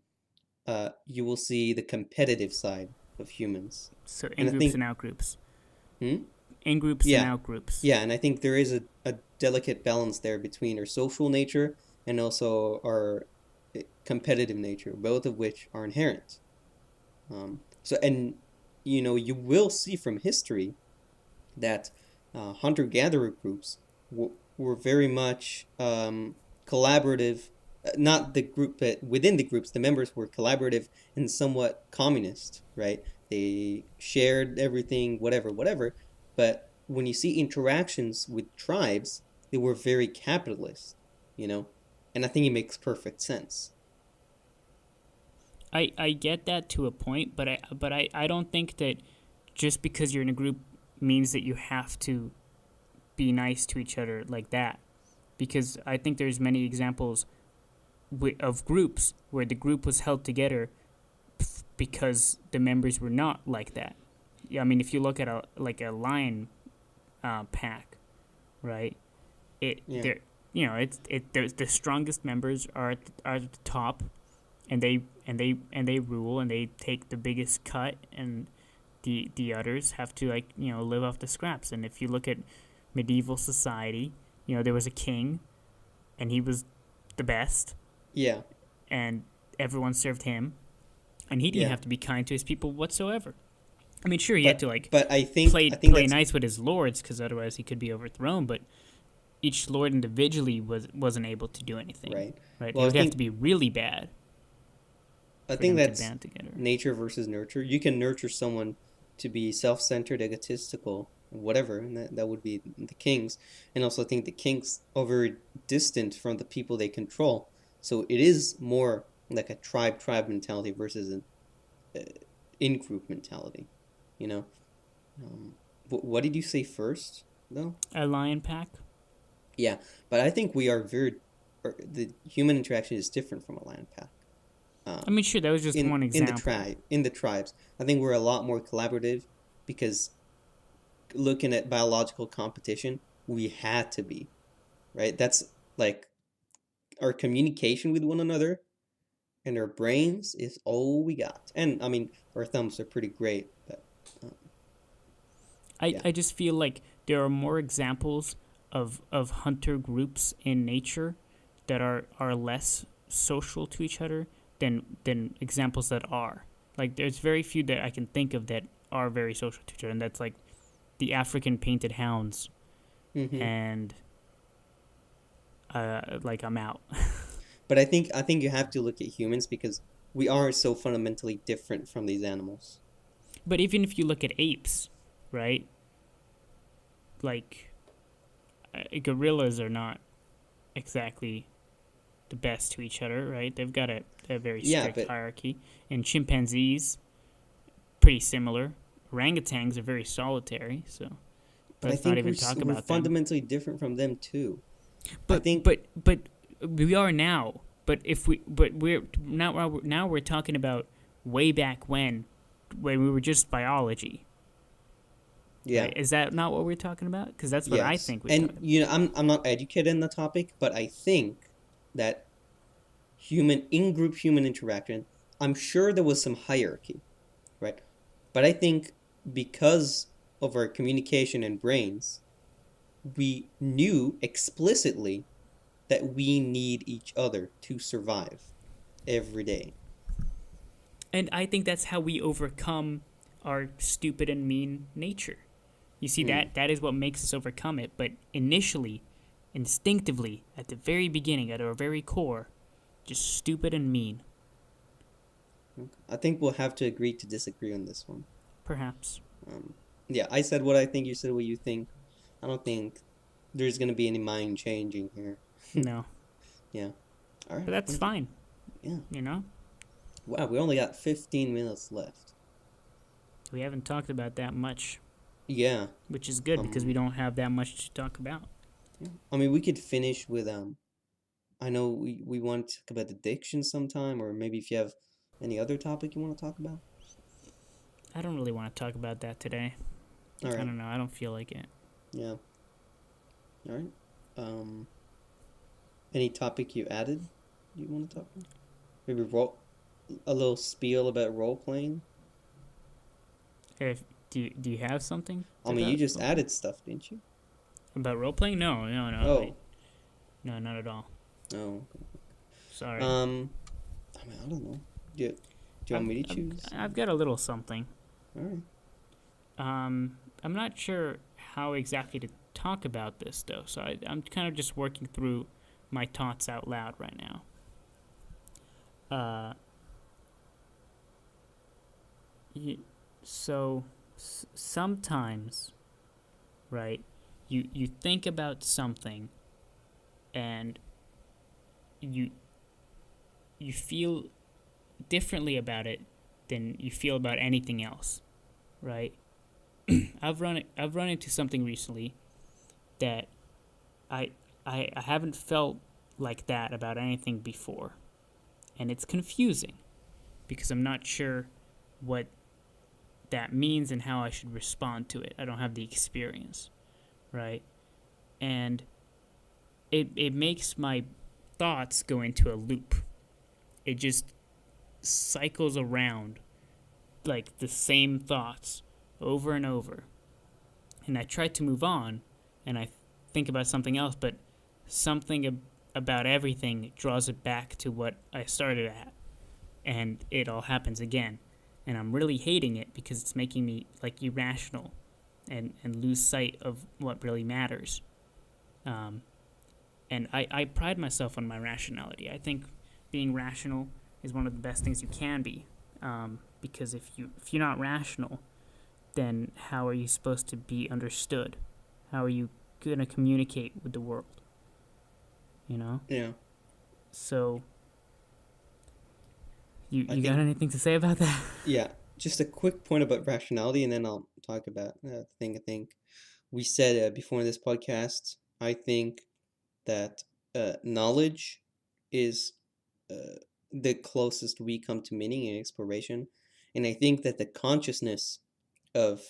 you will see the competitive side of humans. So in And I groups think, and out groups, hmm? in groups and Yeah, out groups. yeah, and I think there is a delicate balance there between our social nature and also our competitive nature, both of which are inherent. And you will see from history that hunter-gatherer groups were very much collaborative. Not the group, but within the groups, the members were collaborative and somewhat communist, right? They shared everything, whatever, whatever. But when you see interactions with tribes, they were very capitalist, you know? And I think it makes perfect sense. I get that to a point, but I don't think that just because you're in a group means that you have to be nice to each other like that. Because I think there's many examples of groups where the group was held together because the members were not like that. Yeah, I mean, if you look at a lion pack, right? Yeah, They're the strongest members are at the top, and they rule and they take the biggest cut, and the others have to live off the scraps. And if you look at medieval society, there was a king, and he was the best, yeah, and everyone served him, and he didn't yeah. have to be kind to his people whatsoever. I mean, sure, he had to But I think play that's nice with his lords because otherwise he could be overthrown. But each lord individually wasn't able to do anything. right. Right? It Well, would have to be really bad I for think them to that's band together. nature versus nurture. You can nurture someone to be self-centered, egotistical, whatever, and that would be the kings. And also, I think the kings are very distant from the people they control. So it is more like a tribe mentality versus an in-group mentality. You know, what did you say first, though? A lion pack. Yeah, but I think we are very. The human interaction is different from a land pack. I mean, sure, that was just one example. In the tribes, I think we're a lot more collaborative because looking at biological competition, we had to be, right? That's like our communication with one another and our brains is all we got. And I mean, our thumbs are pretty great, but um, I, yeah. I just feel like there are more examples of hunter groups in nature that are less social to each other than examples that are. Like there's very few that I can think of that are very social to each other, and that's like the African painted hounds Hmm. and like I'm out. But I think you have to look at humans because we are so fundamentally different from these animals. But even if you look at apes, right? Like gorillas are not exactly the best to each other, right? They've got a very Yeah, strict but hierarchy. And chimpanzees, pretty similar. Orangutans are very solitary, so I let's not think even talk we're about them. fundamentally different from them too. I But think but but we are now. But if we but we're now we're talking about way back when we were just biology. yeah. Right? Is that not what we're talking about? Because that's what I Yes. think we're And talking about. you know, I'm not educated in the topic, but I think that human in-group human interaction, I'm sure there was some hierarchy, right? But I think because of our communication and brains, we knew explicitly that we need each other to survive every day. And I think that's how we overcome our stupid and mean nature. You see, Hmm. that is what makes us overcome it. But initially, instinctively, at the very beginning, at our very core, just stupid and mean. Okay. I think we'll have to agree to disagree on this one. Perhaps. Um, yeah, I said what I think, you said what you think. I don't think there's going to be any mind changing here. No. Yeah. All But right. that's fine, Yeah. you know? Wow, we only got 15 minutes left. We haven't talked about that much, Yeah. which is good because we Um, don't have that much to talk about. yeah. I mean, we could finish with I know we want to talk about addiction sometime, or maybe if you have any other topic you want to talk about. I don't really want to talk about that today. All I right. don't know. I don't feel like it. Yeah. All right. Um, any topic you added you want to talk about? Maybe a little spiel about role playing. If do you have something I mean, you about just added stuff, didn't you? role playing? No, no, no, Oh. no, not at all. Oh. Sorry. I mean, I don't know. Do you want me to choose? I've got a little something. All right. I'm not sure how exactly talk about this though, so I'm kind of just working through my thoughts out loud right now. Uh, so sometimes, right? You think about something, and you you feel differently about it than you feel about anything else, right? I've run into something recently that I I haven't felt like that about anything before, and it's confusing because I'm not sure what that means and how I should respond to it. I don't have the experience, right? And it makes my thoughts go into a loop. It just cycles around like the same thoughts over and over. And I try to move on and I think about something else, but something about everything draws it back to what I started at. And it all happens again. And I'm really hating it because it's making me like irrational and lose sight of what really matters. And I pride myself on my rationality. I think being rational is one of the best things you can be. Because if you're not rational, then how are you supposed to be understood? How are you going to communicate with the world? You know? Yeah. So, you got anything to say about that? Yeah, just a quick point about rationality, and then I'll talk about the thing. I think we said before in this podcast. I think that knowledge is the closest we come to meaning and exploration, and I think that the consciousness of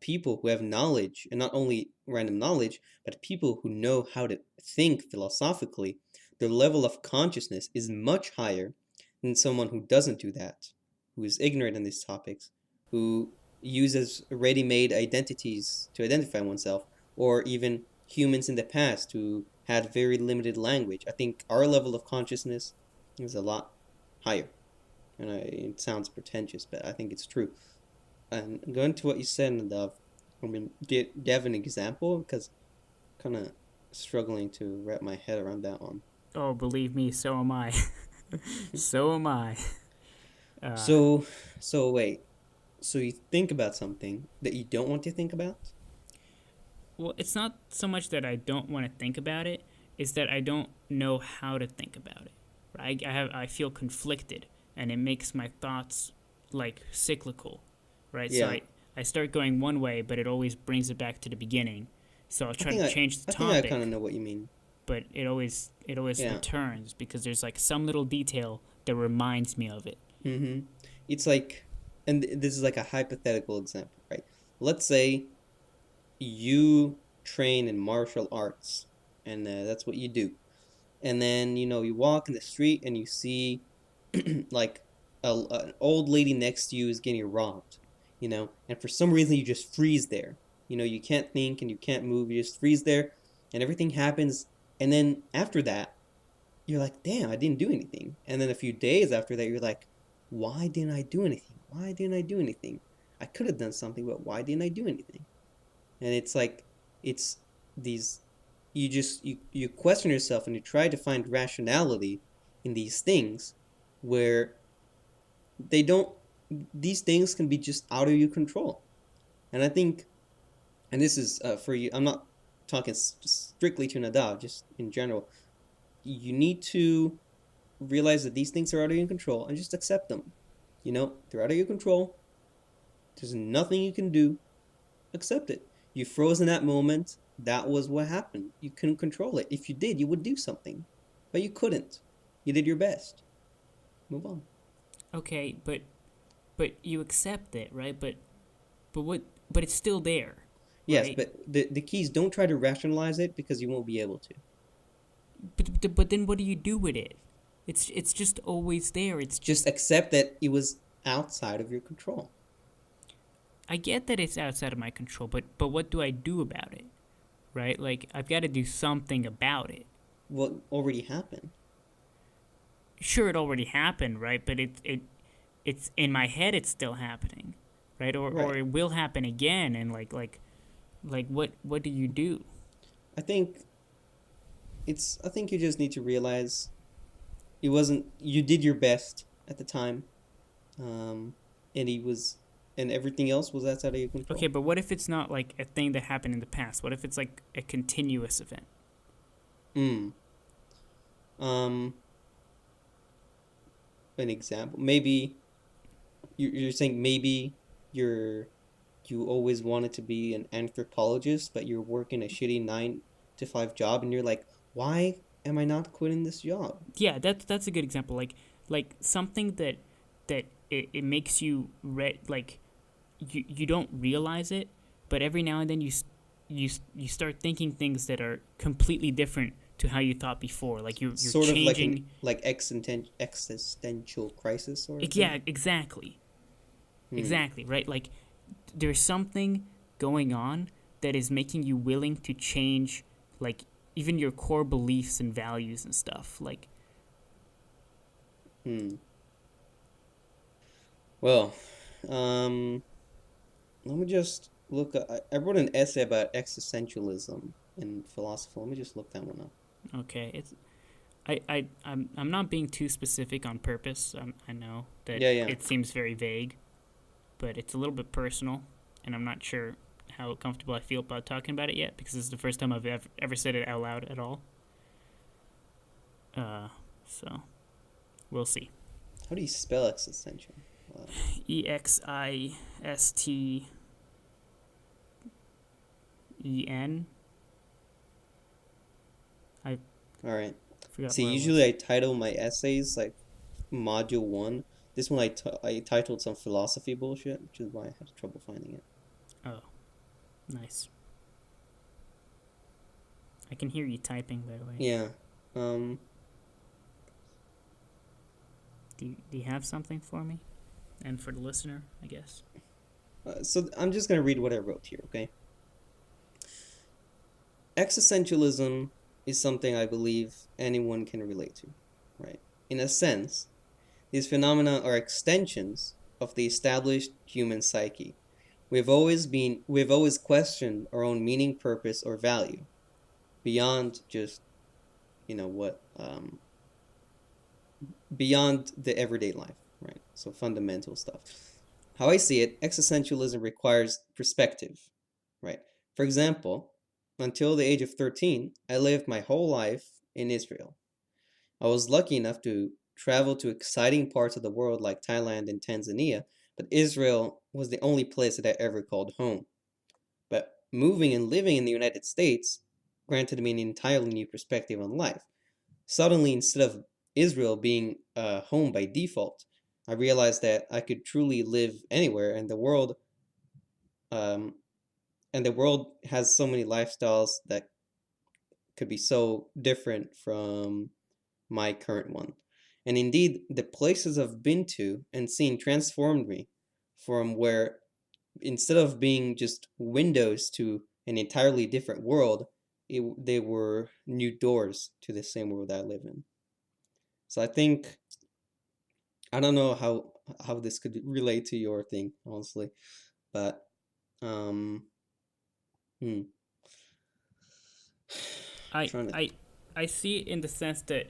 people who have knowledge, and not only random knowledge, but people who know how to think philosophically, their level of consciousness is much higher than someone who doesn't do that, who is ignorant in these topics, who uses ready-made identities to identify oneself, or even humans in the past who had very limited language. I think our level of consciousness is a lot higher. And it sounds pretentious, but I think it's true. And going to what you said, Nadav, I mean, do you have an example? Because I'm kind of struggling to wrap my head around that one. Oh, believe me, so am I. So am I. So, wait. So you think about something that you don't want to think about? Well, it's not so much that I don't want to think about it; it's that I don't know how to think about it. Right? I feel conflicted, and it makes my thoughts like cyclical. Right? So Yeah. I start going one way, but it always brings it back to the beginning. So I'll try to change the I think I kind topic, of know what you mean. but it always Yeah. returns because there's like some little detail that reminds me of it. Mm-hmm. It's like, and this is like a hypothetical example, right? Let's say you train in martial arts, and that's what you do. And then, you walk in the street and you see like an old lady next to you is getting robbed, and for some reason you just freeze there. You can't think and you can't move, you just freeze there, and everything happens. And then after that, you're like, damn, I didn't do anything. And then a few days after that, you're like, why didn't I do anything? Why didn't I do anything? I could have done something, but why didn't I do anything? And it's like, it's these, you question yourself and you try to find rationality in these things where they don't, these things can be just out of your control. And I think, and this is for you, I'm not talking strictly to Nadav, just in general, you need to realize that these things are out of your control and just accept them. They're out of your control. There's nothing you can do. Accept it. You froze in that moment. That was what happened. You couldn't control it. If you did, you would do something. But you couldn't. You did your best. Move on. Okay, but you accept it, right? But it's still there. Yes, right? but the key is don't try to rationalize it because you won't be able to. But then what do you do with it? It's just always there. It's Just accept that it was outside of your control. I get that it's outside of my control, but what do I do about it? Right? Like I've got to do something about it. What already happened? Sure, it already happened, right? But it's in my head. It's still happening, right? Or Right. it will happen again, and like Like, what do you do? I think I think you just need to realize it wasn't you did your best at the time. Um and he was and everything else was outside of your Okay, control. but what if it's not like a thing that happened in the past? What if it's like a continuous event? Mm. Um an example. Maybe you're saying maybe you're you always wanted to be an anthropologist, but you're working a shitty 9 to 5 job, and you're like, why am I not quitting this job? Yeah, that's a good example. Like something that it makes you like you don't realize it, but every now and then you start thinking things that are completely different to how you thought before. Like you're Sort of like an changing. existential crisis sort of thing. Yeah, exactly, Hmm. exactly, right. Like there's something going on that is making you willing to change, like even your core beliefs and values and stuff. Like Hmm. Well, um, let me just look. I wrote an essay about existentialism in philosophy. Let me just look that one up. okay, it's I'm not being too specific on purpose. I know that Yeah, yeah. it seems very vague, but it's a little bit personal, and I'm not sure how comfortable I feel about talking about it yet because this is the first time I've ever said it out loud at all. Uh, so we'll see. How do you spell existential? EXISTEN. I All right. forgot See, where I usually was. I title my essays like module one. This one I titled some philosophy bullshit, which is why I had trouble finding it. Oh, nice. I can hear you typing, by the way. Yeah. Um. Do you have something for me? And for the listener, I guess. So I'm just gonna read what I wrote here. Okay. Existentialism is something I believe anyone can relate to, right? In a sense, these phenomena are extensions of the established human psyche. We've always questioned our own meaning, purpose, or value beyond just what beyond the everyday life, right? So fundamental stuff. How I see it, existentialism requires perspective, right? For example, until the age of 13, I lived my whole life in Israel. I was lucky enough to travel to exciting parts of the world like Thailand and Tanzania, but Israel was the only place that I ever called home. But moving and living in the United States granted me an entirely new perspective on life. Suddenly, instead of Israel being a home by default, I realized that I could truly live anywhere, um, and the world has so many lifestyles that could be so different from my current one. And indeed, the places I've been to and seen transformed me from where instead of being just windows to an entirely different world, they were new doors to the same world I live in. So I think I don't know how this could relate to your thing, honestly, but um, hmm, I trying to I I see it in the sense that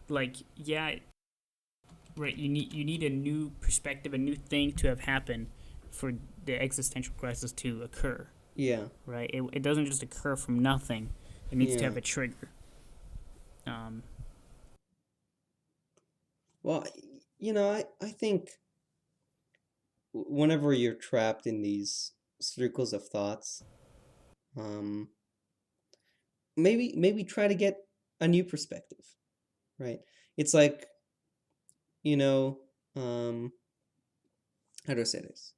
like yeah, right. You need a new perspective, a new thing to have happened for the existential crisis to occur. yeah, Right. It doesn't just occur from nothing. It needs to yeah. have a trigger. Um, Well, I think whenever you're trapped in these circles of thoughts, um, maybe try to get a new perspective, right? It's like, you know, um, how do I say this?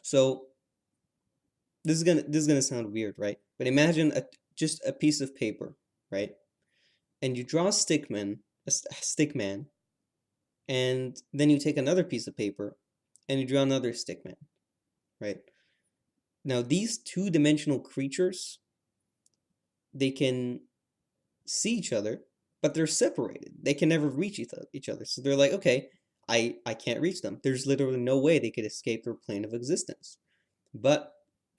So this is gonna sound weird, right? But imagine just a piece of paper, right? And you draw a stick man, and then you take another piece of paper and you draw another stick man, right? Now these two-dimensional creatures, they can see each other, but they're separated. They can never reach each other. So they're like, okay, I can't reach them. There's literally no way they could escape their plane of existence. But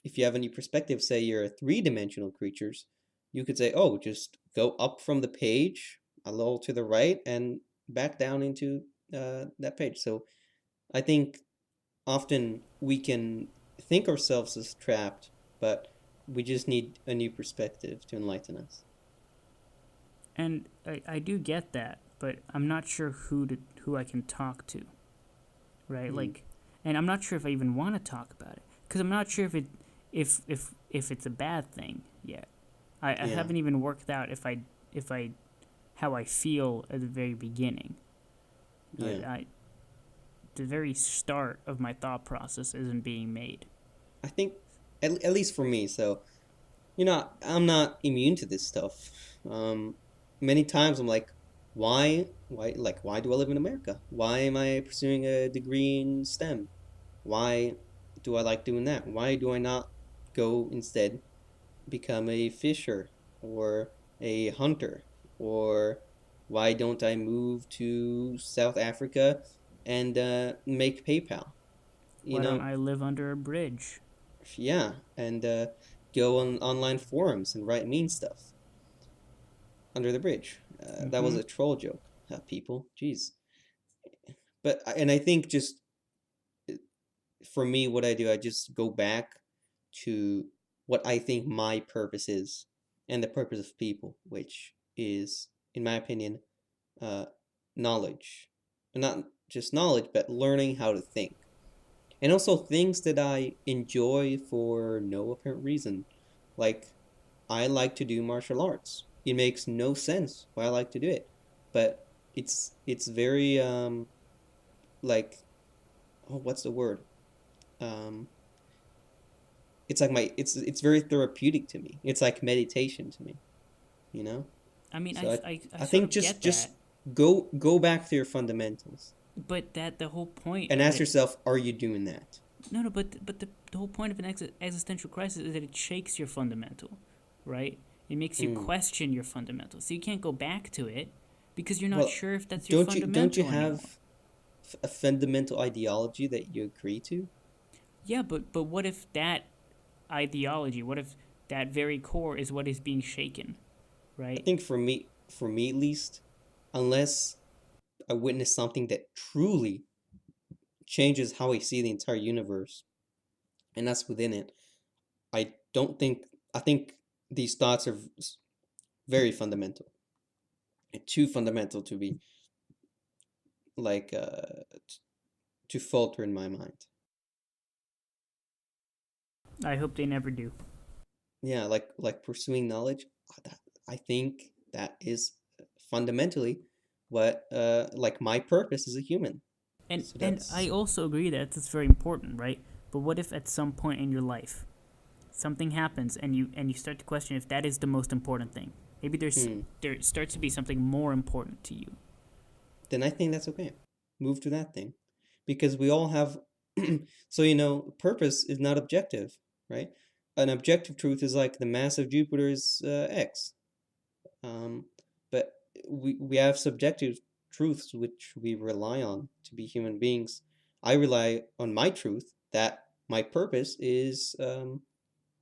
if you have a new perspective, say you're a three-dimensional creatures, you could say, oh, just go up from the page a little to the right and back down into that page. So I think often we can think ourselves as trapped, but we just need a new perspective to enlighten us. And I do get that, but I'm not sure who I can talk to, right? Mm, Like, and I'm not sure if I even want to talk about it because I'm not sure if it's a bad thing yet. I yeah, haven't even worked out if I how I feel at the very beginning. yeah. I the very start of my thought process isn't being made. I think at least for me, so I'm not immune to this stuff. Um, Many times I'm like, why do I live in America? Why am I pursuing a degree in STEM? Why do I like doing that? Why do I not go instead become a fisher or a hunter? Or why don't I move to South Africa and make PayPal? You Why don't know, I live under a bridge? yeah, and go on online forums and write mean stuff under the bridge. That was Mm-hmm. a troll joke, people. Jeez. But and I think just for me, what I do, I just go back to what I think my purpose is and the purpose of people, which is, in my opinion, uh, knowledge. Not just knowledge, but learning how to think. And also things that I enjoy for no apparent reason. Like, I like to do martial arts. It makes no sense why I like to do it, but it's very like, oh, what's the word? Um, it's like it's very therapeutic to me. It's like meditation to me, you know. I mean, So I I sort think of get just that, go back to your fundamentals but that the whole point and of ask it. yourself, are you doing that? No, no, but the whole point of an existential crisis is that it shakes your fundamental, right? It makes you Mm. question your fundamental. So you can't go back to it because you're not Well, sure if that's your don't you fundamental anymore. have a fundamental ideology that you agree to? Yeah, but what if that ideology, what if that very core is what is being shaken, I right? think for me at least, unless I witness something that truly changes how I see the entire universe, and that's within it, I don't think I think these thoughts are very fundamental, too fundamental to be like to falter in my mind. I hope they never do. Yeah, like pursuing knowledge. I think that is fundamentally what like my purpose as a human. So And I that's also agree that that's very important, right? But what if at some point in your life something happens and you start to question if that is the most important thing? Maybe hmm. there starts to be something more important to you. Then I think that's okay. Move to that thing, because we all have. So purpose is not objective, right? An objective truth is like the mass of Jupiter's X. Um, but we have subjective truths which we rely on to be human beings. I rely on my truth that my purpose is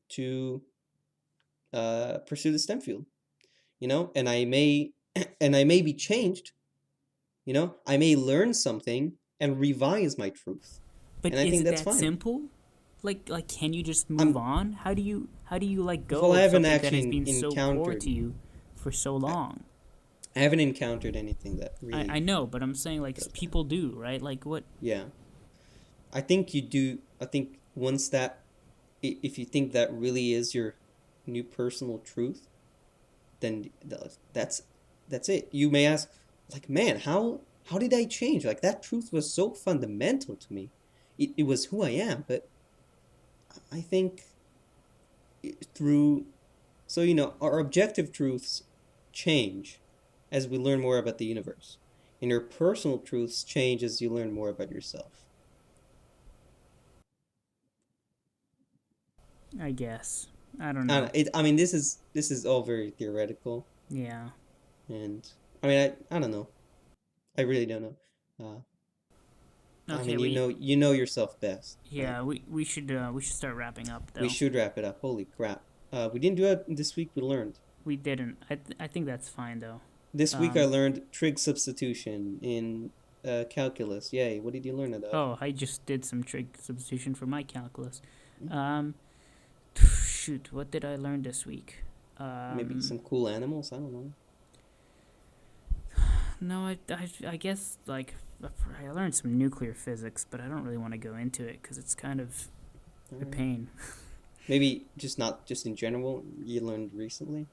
to pursue the STEM field, and I may and I may be changed. I may learn something and revise my truth, But and I is think it that's that fine. simple? Like can you just move I'm on? How do you let well, go I of haven't something that has actually been so core encountered to you for so I, long? I haven't encountered anything that I really know, but I'm saying like does that. people do, right? Like what? Yeah, I think you do. I think once that if you think that really is your new personal truth, then that's it. You may ask, like, man, how did I change? Like that truth was so fundamental to me. It was who I am. But I think through so our objective truths change as we learn more about the universe, and your personal truths change as you learn more about yourself. I guess. I don't I, know. don't- it, I mean, this is all very theoretical, Yeah. and I mean, I don't know. I really don't know. I Okay, mean, you know yourself best, right? we should start wrapping up We though. should wrap it up. Holy crap. We didn't do it this week. We learned. We didn't. I think that's fine though. This week I Um, learned trig substitution in calculus. Yay. What did you learn of that? oh, I just did some trig substitution for my calculus. Hmm? Um, shoot, what did I learn this week? Maybe Um, some cool animals? I don't know. no, I guess like I learned some nuclear physics, but I don't really want to go into it because it's kind of a Alright. pain. Maybe just not just in general, you learned recently?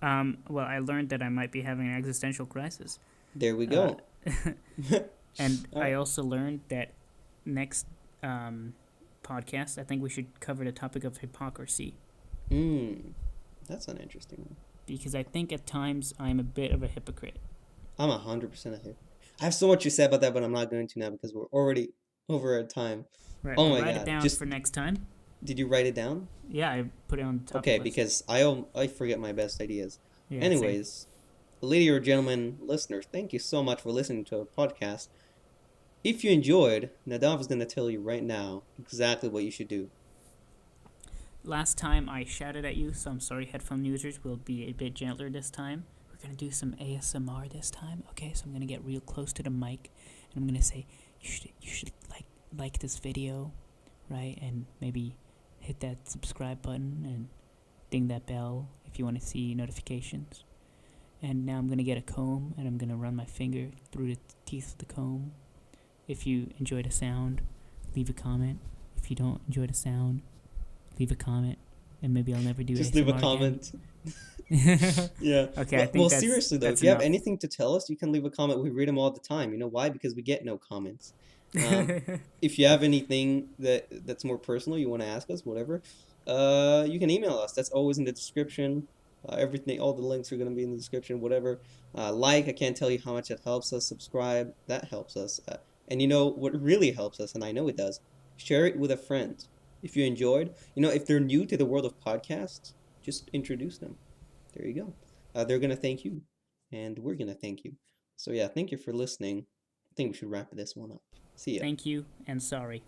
Well, I learned that I might be having an existential crisis. There we Uh, go. and I Alright. also learned that next um, podcast, I think we should cover the topic of hypocrisy That's an interesting one. because I think at times I'm a bit of a hypocrite. I'm 100% a hip. I have so much to say about that, but I'm not going to now because we're already over our time. Right, Oh but my write it god. down Just for next time. did you write it down? Yeah, I put it on the top Okay, list. because I forget my best ideas. Yeah, same. Anyways, lady or gentlemen listeners, thank you so much for listening to our podcast. If you enjoyed, Nadav is going to tell you right now exactly what you should do. Last time I shouted at you, so I'm sorry, headphone users. We'll be a bit gentler this time. We're gonna do some ASMR this time. Okay, so I'm gonna get real close to the mic, and I'm gonna say, you should like this video, right? And maybe hit that subscribe button and ding that bell if you want to see notifications. And now I'm gonna get a comb and I'm gonna run my finger through the teeth of the comb. If you enjoy the sound, leave a comment. If you don't enjoy the sound, leave a comment, and maybe I'll never do Just leave a ASMR comment. again. Yeah. Okay, I Well, think seriously though, that's if you have enough. anything to tell us, you can leave a comment. We read them all the time. You know why? Because we get no comments. Um, if you have anything that's more personal, you want to ask us, whatever, you can email us. That's always in the description. Everything, all the links are going to be in the description. Whatever. I can't tell you how much it helps us. Subscribe, that helps us. And you know what really helps us, and I know it does. Share it with a friend. If you enjoyed, if they're new to the world of podcasts, just introduce them. There you go. They're gonna thank you, and we're gonna thank you. So yeah, thank you for listening. I think we should wrap this one up. See ya. Thank you, and sorry.